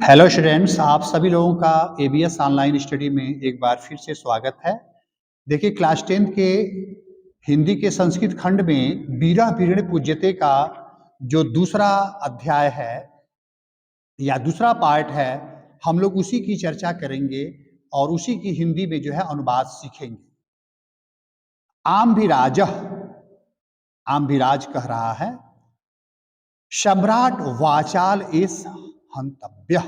Hello students, आप सभी लोगों का एबीएस ऑनलाइन स्टडी में एक बार फिर से स्वागत है। देखिए, क्लास 10 के हिंदी के संस्कृत खंड में बीरा बीरणे पूज्यते का जो दूसरा अध्याय है या दूसरा पार्ट है, हम लोग उसी की चर्चा करेंगे और उसी की हिंदी में जो है अनुवाद सीखेंगे। आम्भिराज कह रहा है, सम्राट वाचाल एस हंतव्य।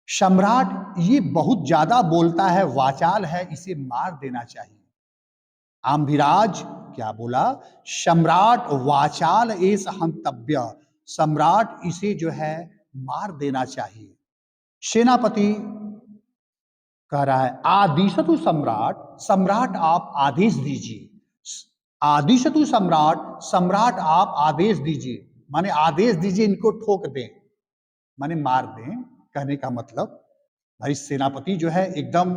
सम्राट ये बहुत ज्यादा बोलता है, वाचाल है, इसे मार देना चाहिए। आम्भिराज क्या बोला? सम्राट वाचाल एस हंतव्य, सम्राट इसे जो है मार देना चाहिए। सेनापति कह रहा है, आदिशतु सम्राट, सम्राट आप आदेश दीजिए। आदिशतु सम्राट, सम्राट आप आदेश दीजिए, माने आदेश दीजिए, इनको ठोक दें, माने मार दें। कहने का मतलब भाई सेनापति जो है एकदम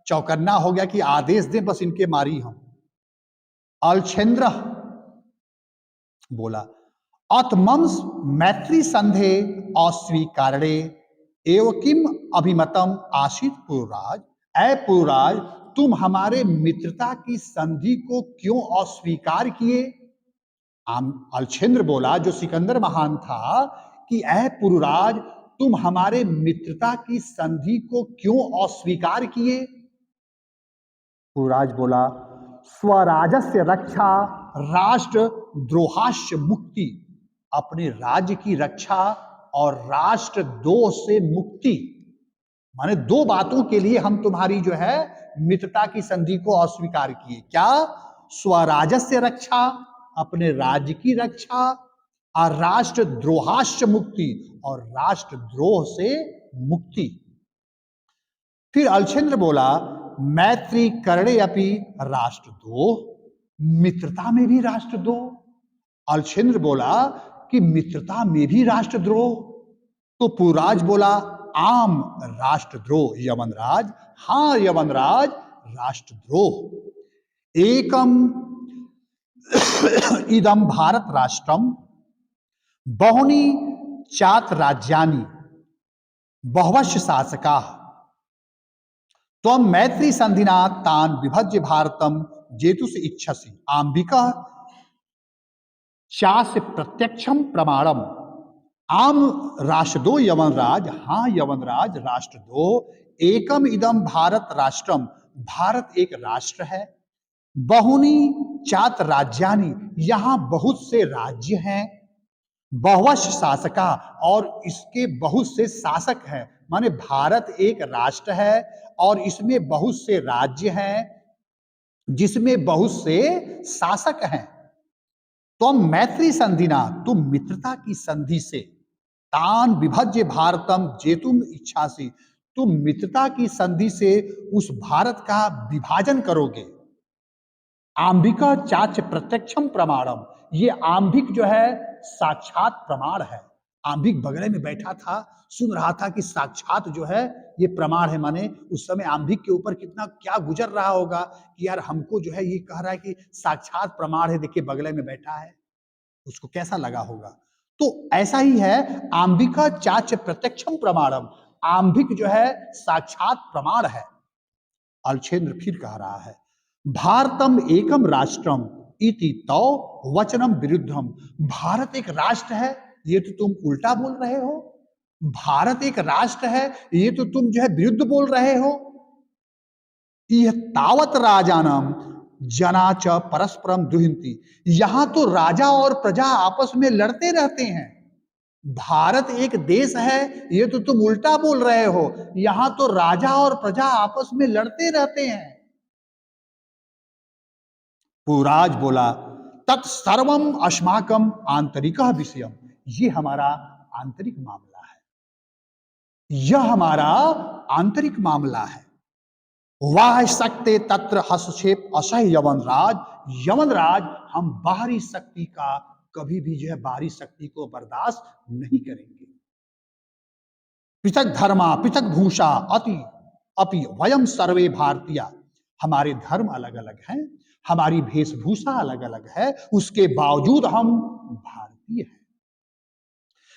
चौकन्ना हो गया कि आदेश दें, बस इनके मारी हम। अलछेंद्र बोला, अतमंस मैत्री संधे अस्वीकारणे एव किम अभिमतम आशित पुरुराज। ऐ पुरुराज, तुम हमारे मित्रता की संधि को क्यों अस्वीकार किए? अलछेंद्र बोला, जो सिकंदर महान था, कि ऐ पुरुराज, तुम हमारे मित्रता की संधि को क्यों अस्वीकार किए? पुरुराज बोला, स्वराजस्य रक्षा राष्ट्र द्रोहास्य मुक्ति। अपने राज्य की रक्षा और राष्ट्र द्रोह से मुक्ति, माने दो बातों के लिए हम तुम्हारी जो है मित्रता की संधि को अस्वीकार किए। क्या? स्वराजस्य रक्षा, अपने राज्य की रक्षा, और राष्ट्र द्रोहास्य मुक्ति, और राष्ट्र द्रोह से मुक्ति। फिर अलछेंद्र बोला, मैत्री करणे अपि राष्ट्रद्रोह, मित्रता में भी राष्ट्रद्रोह। अलछेंद्र बोला कि मित्रता में भी राष्ट्रद्रोह। तो पुरुराज बोला, आम राष्ट्रद्रोह यवनराज, हाँ यवनराज, राष्ट्रद्रोह। एकम इदम भारत राष्ट्रम बहुनी चात राज्यानि बहवश्य शासका त्वं मैत्री संधिना तान विभज्य भारतम जेतुस इच्छसि। आम्बिका चास्य प्रत्यक्षम प्रमाणम। आम राष्ट्रदो यवनराज, हाँ यवनराज, राष्ट्रदो। एकम इदम भारत राष्ट्रम, भारत एक राष्ट्र है। बहुनी चात राज्यानि, यहां बहुत से राज्य हैं। बहुवश शासका, और इसके बहुत से शासक हैं। माने भारत एक राष्ट्र है और इसमें बहुत से राज्य हैं, जिसमें बहुत से शासक हैं। तुम मैत्री संधिना, तुम मित्रता की संधि से, तान विभज्य भारतम जेतुम इच्छासी, तुम मित्रता की संधि से उस भारत का विभाजन करोगे। आम्बिका चाच प्रत्यक्षम प्रमाणम, ये आम्बिक जो है साक्षात प्रमाण है। आम्बिक बगले में बैठा था, सुन रहा था कि साक्षात जो है ये प्रमाण है। माने उस समय आम्बिक के ऊपर कितना क्या गुजर रहा होगा कि यार हमको जो है ये कह रहा है कि साक्षात प्रमाण है, देखिए बगले में बैठा है, उसको कैसा लगा होगा। तो ऐसा ही है, आम्बिका चाच प्रत्यक्षम प्रमाणम, आम्बिक जो है साक्षात प्रमाण है। अलछेंद्र फिर कह रहा है, भारतम एकम राष्ट्रम इति तौ वचनम विरुद्धम। भारत एक राष्ट्र है, ये तो तुम उल्टा बोल रहे हो। भारत एक राष्ट्र है, ये तो तुम जो है विरुद्ध बोल रहे हो। यह तावत राजानम जना च परस्परम दुहिंती, यहां तो राजा और प्रजा आपस में लड़ते रहते हैं। भारत एक देश है, ये तो तुम उल्टा बोल रहे हो। यहां तो राजा और प्रजा आपस में लड़ते रहते हैं। पुरुराज बोला, तत्सर्वम अस्माकम आंतरिक विषयम, ये हमारा आंतरिक मामला है, यह हमारा आंतरिक मामला है। वाह शक्ति तत्र हस्तक्षेप असह्य यवनराज, यवनराज, हम बाहरी शक्ति का कभी भी जो है बाहरी शक्ति को बर्दाश्त नहीं करेंगे। पृथक धर्मा पृथक भूषा अति अपि वयम सर्वे भारतीय, हमारे धर्म अलग अलग हैं, हमारी वेशभूषा अलग अलग है, उसके बावजूद हम भारतीय हैं।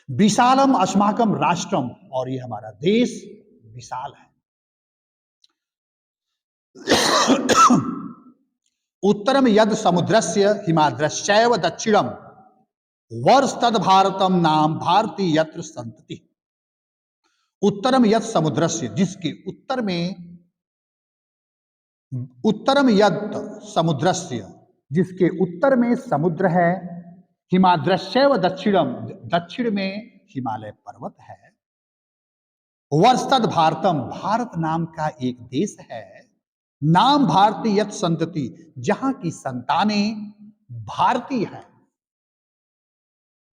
विशालम अस्माकम राष्ट्रम, और ये हमारा देश विशाल है। उत्तरम यद समुद्रस्य हिमाद्रश्चैव दक्षिणम वर्षतद भारतम नाम भारती यत्र संतति। उत्तरम यद समुद्रस्य, जिसके उत्तर में, उत्तरम यद समुद्रस्य, जिसके उत्तर में समुद्र है, हिमाद्रश्चैव दक्षिणम, दक्षिण में हिमालय पर्वत है, वर्षतद भारतम, भारत नाम का एक देश है, नाम भारती यत संतति, जहां की संतानें भारतीय है।